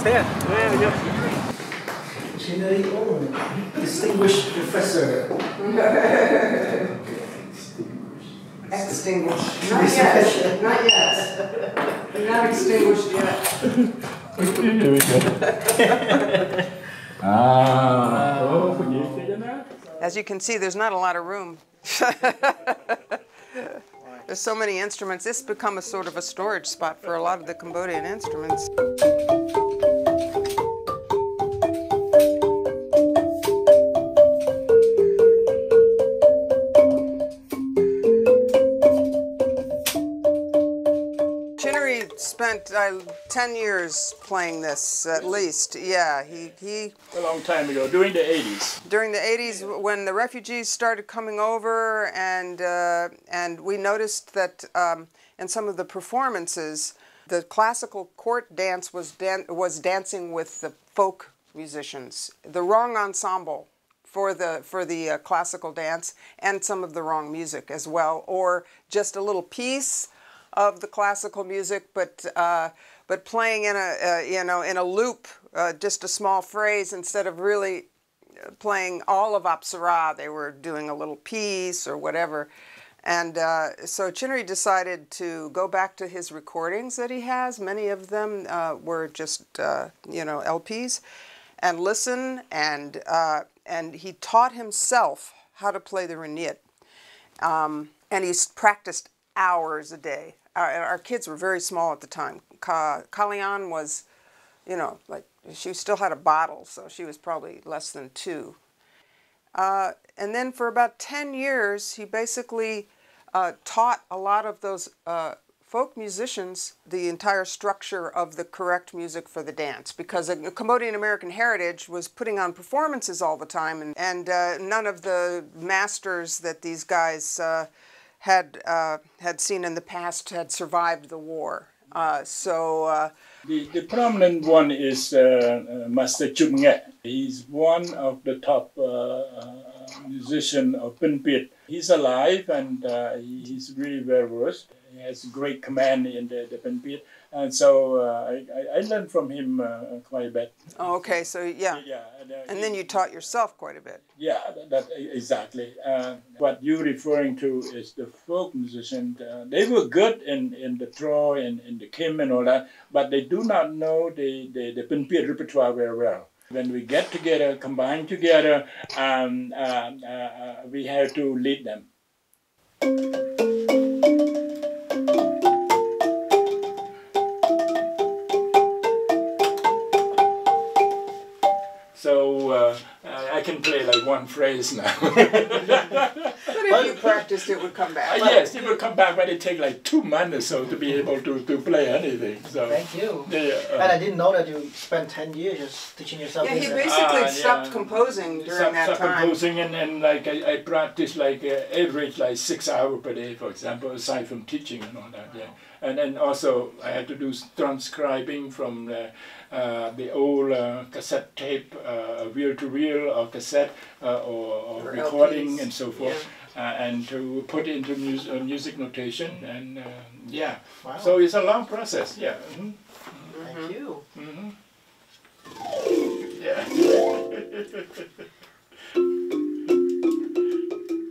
there. Very good. Chinary Ung, distinguished professor. Extinguished. Not yet. Not yet. You're not extinguished yet. As you can see, there's not a lot of room. There's so many instruments. This has become a sort of a storage spot for a lot of the Cambodian instruments. Chinary spent 10 years playing this, at least. Yeah, he a long time ago, during the 80s. During the 80s, when the refugees started coming over, and we noticed that in some of the performances, the classical court dance was dancing with the folk musicians, the wrong ensemble for the classical dance, and some of the wrong music as well, or just a little piece of the classical music, but playing in a in a loop, just a small phrase instead of really playing all of Apsara. They were doing a little piece or whatever, and so Chinary decided to go back to his recordings that he has. Many of them were just LPs, and listen, and he taught himself how to play the rinit, and he's practiced hours a day. Our kids were very small at the time. Kalian was, like she still had a bottle, so she was probably less than 2. And then for about 10 years, he basically taught a lot of those folk musicians the entire structure of the correct music for the dance, because the Cambodian-American heritage was putting on performances all the time, and none of the masters that these guys had seen in the past had survived the war. The prominent one is Master Chumnge. He's one of the top musicians of Pinpit. He's alive, and he's really well versed. He has great command in the Pinpit, and so I learned from him quite a bit. Oh, okay, so yeah. And then you taught yourself quite a bit. Yeah, that exactly. What you're referring to is the folk musicians. They were good in the throw, in the kim and all that, but they do not know the Pinpit repertoire very well. When we get together, combine together, we have to lead them. So I can play like one phrase now. But if you practiced, it would come back. Yes, it will come back, but it takes like 2 months or so to be able to play anything. So. Thank you. Yeah, and I didn't know that you spent 10 years just teaching yourself. Yeah, he basically stopped composing during that time. Stopped composing, and like I practiced like average like 6 hours per day, for example, aside from teaching and all that. Yeah, and then also I had to do transcribing from the old cassette tape, reel to reel, or cassette, or recording, and so forth. Yeah. And to put into music notation, and yeah, wow. So it's a long process. Yeah. Mm-hmm. Thank you. Mm-hmm. Yeah.